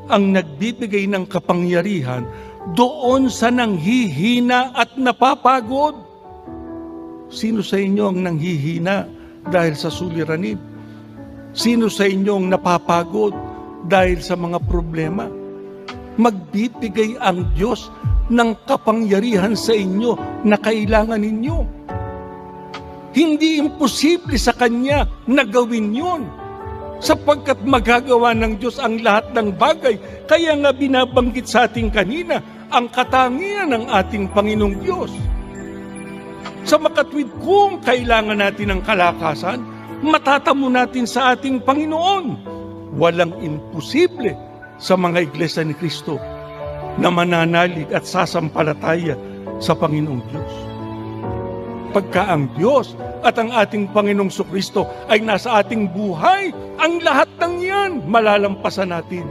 ang nagbibigay ng kapangyarihan doon sa nanghihina at napapagod. Sino sa inyo ang nanghihina dahil sa suliranin? Sino sa inyo ang napapagod dahil sa mga problema? Magbibigay ang Diyos ng kapangyarihan sa inyo na kailangan ninyo. Hindi imposible sa Kanya na gawin yun, sapagkat magagawa ng Diyos ang lahat ng bagay. Kaya nga binabanggit sa ating kanina ang katangian ng ating Panginoong Diyos. Sa makatwid, kung kailangan natin ng kalakasan, matatamo natin sa ating Panginoon. Walang imposible sa mga iglesia ni Kristo na mananalig at sasampalataya sa Panginoong Diyos. Pagka ang Diyos at ang ating Panginoong Kristo ay nasa ating buhay, ang lahat ng yan malalampasan natin.